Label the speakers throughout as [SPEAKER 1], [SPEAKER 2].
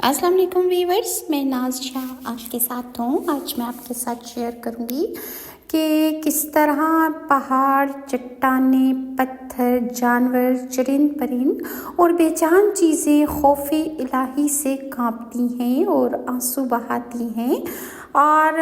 [SPEAKER 1] अस्सलाम वालेकुम व्यूवर्स, मैं नाज शाह आपके साथ हूँ। आज मैं आपके साथ शेयर करूँगी कि किस तरह पहाड़, चट्टानें, पत्थर, जानवर, चरिंद परिंद और बेजान चीज़ें खौफ इलाही से कांपती हैं और आंसू बहाती हैं, और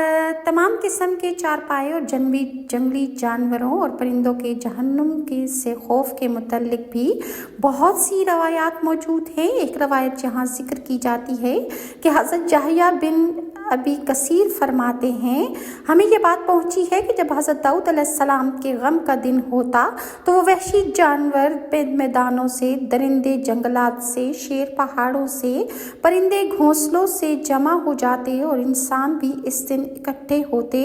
[SPEAKER 1] तमाम किस्म के चारपाए और जंगली जानवरों और परिंदों के जहन्नुम के से खौफ के मुतल्लिक भी बहुत सी रवायात मौजूद हैं। एक रवायत जहाँ जिक्र की जाती है कि हज़रत याहया बिन अबी कसीर फरमाते हैं, हमें ये बात पहुंची है कि जब हज़रत दाऊद अलैहिस्सलाम के गम का दिन होता तो वो वहशी जानवर मैदानों से, दरिंदे जंगलात से, शेर पहाड़ों से, परिंदे घोंसलों से जमा हो जाते और इंसान भी इस दिन इकट्ठे होते।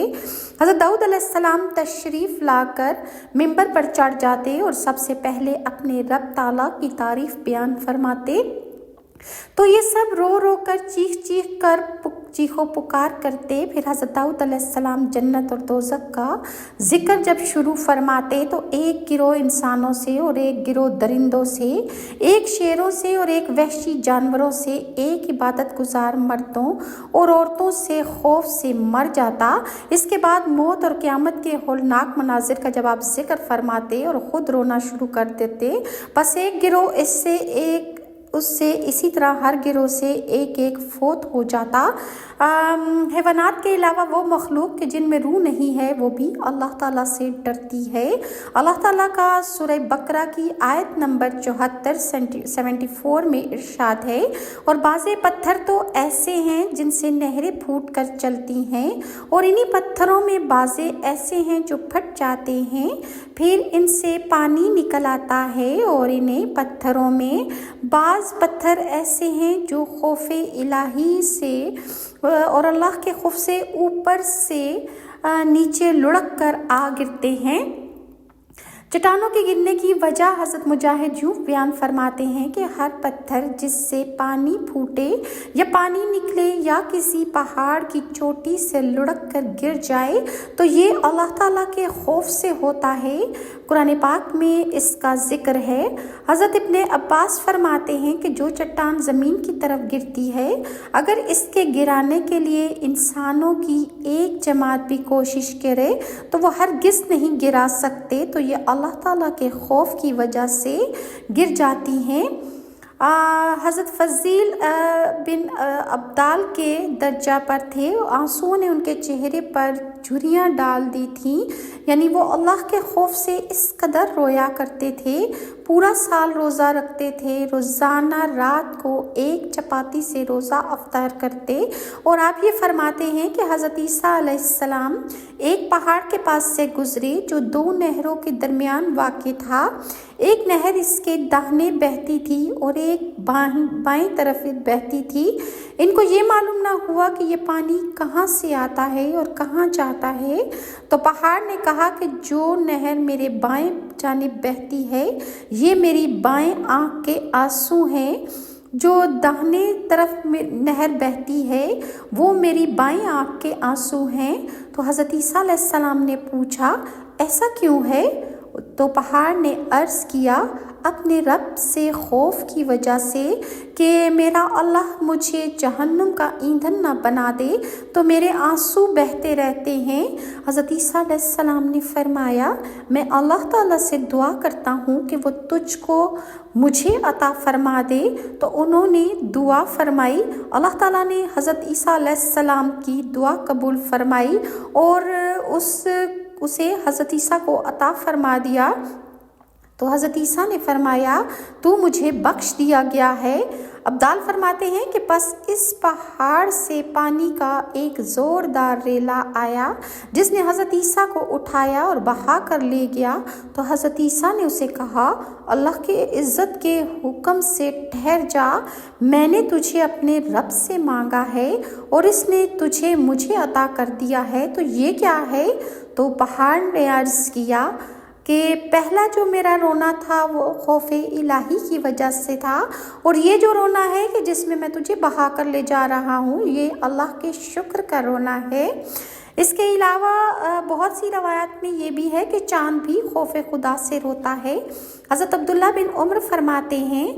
[SPEAKER 1] हज़रत दाऊद अलैहिस्सलाम तशरीफ़ लाकर मिंबर पर चढ़ जाते और सबसे पहले अपने रब ताला की तारीफ़ बयान फरमाते। तो ये सब रो रो कर चीखो पुकार करते। फिर हज़रत दाऊद अलैहिस्सलाम जन्नत और दोज़ख का ज़िक्र जब शुरू फरमाते तो एक गिरोह इंसानों से और एक गिरोह दरिंदों से, एक शेरों से और एक वहशी जानवरों से, एक इबादत गुजार मर्दों और औरतों से खौफ से मर जाता। इसके बाद मौत और क़यामत के होलनाक मनाजिर का जब आप ज़िक्र फरमाते और ख़ुद रोना शुरू कर देते। बस एक गिरोह उससे इसी तरह हर गिरोह से एक एक फोत हो जाता। हैवानात के अलावा वो मखलूक के जिनमें रूह नहीं है वो भी अल्लाह ताला से डरती है। अल्लाह ताला का सूरह बकरा की आयत नंबर 74 में इरशाद है, और बाज़े पत्थर तो ऐसे हैं जिनसे नहरें फूट कर चलती हैं, और इन्हीं पत्थरों में बाज़े ऐसे हैं जो फट जाते हैं, फिर इनसे पानी निकल आता है, और इन्हें पत्थरों में बाज़ पत्थर ऐसे हैं जो खौफ इलाही से और अल्लाह के खौफ से ऊपर से नीचे लुढ़क कर आ गिरते हैं। चट्टानों के गिरने की वजह हज़रत मुजाहिद यूँ बयान फरमाते हैं कि हर पत्थर जिससे पानी फूटे या पानी निकले या किसी पहाड़ की चोटी से लुढ़क कर गिर जाए तो ये अल्लाह ताला के खौफ से होता है। कुरान पाक में इसका जिक्र है। हज़रत इब्ने अब्बास फरमाते हैं कि जो चट्टान ज़मीन की तरफ गिरती है, अगर इसके गिराने के लिए इंसानों की एक जमात भी कोशिश करे तो वो हरगिज़ नहीं गिरा सकते, तो ये अल्लाह ताला के खौफ की वजह से गिर जाती हैं। हज़रत फ़ज़ील बिन अब्दाल के दर्जा पर थे, आंसुओं ने उनके चेहरे पर झुर्रियाँ डाल दी थीं, यानी वो अल्लाह के खौफ से इस कदर रोया करते थे। पूरा साल रोज़ा रखते थे, रोज़ाना रात को एक चपाती से रोज़ा अफ्तार करते। और आप ये फरमाते हैं कि हज़रत ईसा अलैहिस्सलाम एक पहाड़ के पास से गुज़रे जो दो नहरों के दरमियान वाक़ था। एक नहर इसके दाहिने बहती थी और एक बाएं तरफ बहती थी। इनको ये मालूम ना हुआ कि ये पानी कहाँ से आता है और कहाँ जाता है। तो पहाड़ ने कहा कि जो नहर मेरे बाएं जानिब बहती है ये मेरी बाएं आँख के आंसू हैं, जो दाहिने तरफ नहर बहती है वो मेरी बाएं आँख के आंसू हैं। तो हज़रत ईसा अलैहिस्सलाम ने पूछा ऐसा क्यों है? तो पहाड़ ने अर्ज़ किया अपने रब से खौफ की वजह से कि मेरा अल्लाह मुझे जहन्नुम का ईंधन ना बना दे, तो मेरे आंसू बहते रहते हैं। हज़रत ईसा अलैहिस्सलाम ने फरमाया मैं अल्लाह ताला से दुआ करता हूँ कि वो तुझको मुझे अता फरमा दे। तो उन्होंने दुआ फरमाई, अल्लाह ताला ने हज़रत ईसा अलैहिस्सलाम की दुआ कबूल फरमाई और उसे हज़रत ईसा को अता फरमा दिया। तो हज़रत ईसा ने फरमाया तू मुझे बख्श दिया गया है। अब्दाल फरमाते हैं कि बस इस पहाड़ से पानी का एक ज़ोरदार रेला आया जिसने हज़रत ईसा को उठाया और बहा कर ले गया। तो हज़रत ईसा ने उसे कहा अल्लाह के इज़्ज़त के हुक्म से ठहर जा, मैंने तुझे अपने रब से मांगा है और इसने तुझे मुझे अता कर दिया है, तो ये क्या है? तो पहाड़ ने अर्ज़ किया कि पहला जो मेरा रोना था वो खौफ इलाही की वजह से था, और ये जो रोना है कि जिसमें मैं तुझे बहा कर ले जा रहा हूँ ये अल्लाह के शुक्र का रोना है। इसके अलावा बहुत सी रवायात में ये भी है कि चाँद भी खौफ खुदा से रोता है। हज़रत अब्दुल्ला बिन उमर फरमाते हैं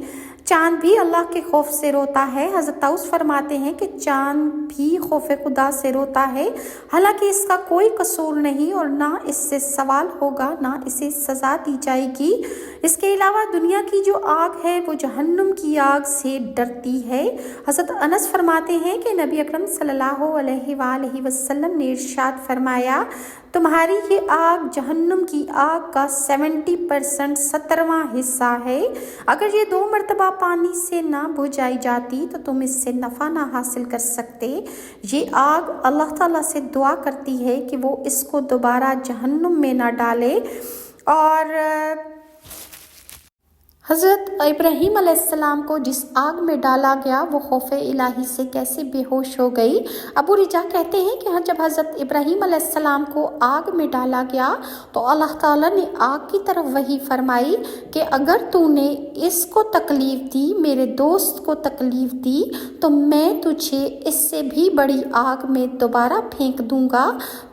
[SPEAKER 1] चांद भी अल्लाह के खौफ से रोता है। हज़रत ताउस फरमाते हैं कि चांद भी खौफ खुदा से रोता है, हालांकि इसका कोई कसूर नहीं और ना इससे सवाल होगा ना इसे सज़ा दी जाएगी। इसके अलावा दुनिया की जो आग है वो जहन्नुम की आग से डरती है। हज़रत अनस फरमाते हैं कि नबी अकरम सल्लल्लाहु अलैहि वसल्लम ने इरशाद फरमाया, तुम्हारी ये आग जहन्नुम की आग का 70% 17वां हिस्सा है। अगर ये 2 मरतबा पानी से ना बुझाई जाती तो तुम इससे नफ़ा ना हासिल कर सकते। ये आग अल्लाह ताला से दुआ करती है कि वो इसको दोबारा जहन्नुम में ना डाले। और हज़रत इब्राहीम अलैहिस्सलाम को जिस आग में डाला गया वो खौफ इलाही से कैसे बेहोश हो गई। अबू रिजा कहते हैं कि जब हज़रत इब्राहीम अलैहिस्सलाम को आग में डाला गया तो अल्लाह ताला ने आग की तरफ वही फरमाई कि अगर तूने इसको तकलीफ़ दी, मेरे दोस्त को तकलीफ़ दी, तो मैं तुझे इससे भी बड़ी आग में दोबारा फेंक दूंगा।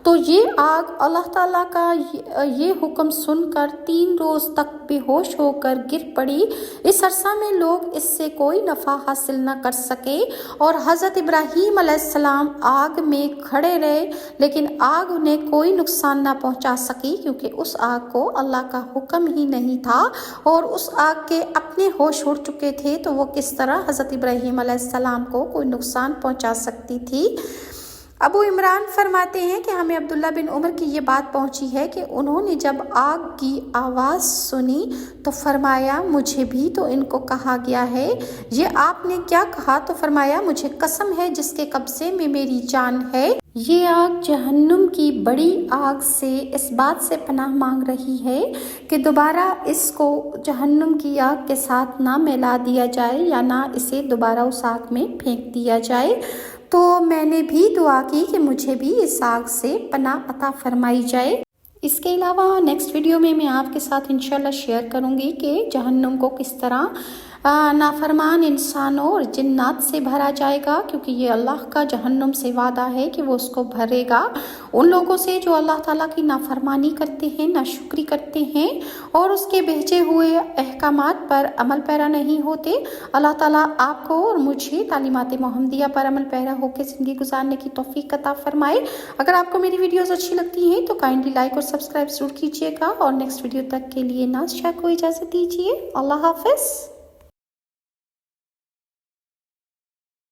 [SPEAKER 1] तो ये आग अल्लाह ताला का ये हुक्म सुनकर 3 रोज़ तक बेहोश होकर गिर पड़ी। इस अरसा में लोग इससे कोई नफ़ा हासिल न कर सके और हज़रत इब्राहीम अलैहिस्सलाम आग में खड़े रहे, लेकिन आग उन्हें कोई नुकसान ना पहुंचा सकी क्योंकि उस आग को अल्लाह का हुक्म ही नहीं था और उस आग के अपने होश उड़ चुके थे, तो वो किस तरह हज़रत इब्राहीम अलैहिस्सलाम को कोई नुकसान पहुंचा सकती थी। अबू इमरान फरमाते हैं कि हमें अब्दुल्ला बिन उमर की ये बात पहुंची है कि उन्होंने जब आग की आवाज़ सुनी तो फरमाया, मुझे भी तो इनको कहा गया है। ये आपने क्या कहा? तो फरमाया, मुझे कसम है जिसके कब्ज़े में मेरी जान है, ये आग जहन्नुम की बड़ी आग से इस बात से पनाह मांग रही है कि दोबारा इसको जहन्नुम की आग के साथ ना मिला दिया जाए या ना इसे दोबारा उस आग में फेंक दिया जाए। तो मैंने भी दुआ की कि मुझे भी इस आग से पनाह अता फरमाई जाए। इसके अलावा नेक्स्ट वीडियो में मैं आपके साथ इंशाल्लाह शेयर करूंगी कि जहन्नुम को किस तरह नाफरमान इंसानों और जिन्नात से भरा जाएगा, क्योंकि ये अल्लाह का जहन्नुम से वादा है कि वो उसको भरेगा उन लोगों से जो अल्लाह ताला की नाफरमानी करते हैं, नाशुक्री करते हैं और उसके भेजे हुए अहकामात पर अमल पैरा नहीं होते। अल्लाह ताला आपको और मुझे तालीमात मोहम्मदिया पर अमल पैरा होकर ज़िंदगी गुजारने की तौफीक अता फरमाए। अगर आपको मेरी वीडियोस अच्छी लगती हैं तो काइंडली लाइक और सब्सक्राइब जरूर कीजिएगा और नेक्स्ट वीडियो तक के लिए नाज़ शाह को इजाज़त दीजिए। अल्लाह हाफ़िज़।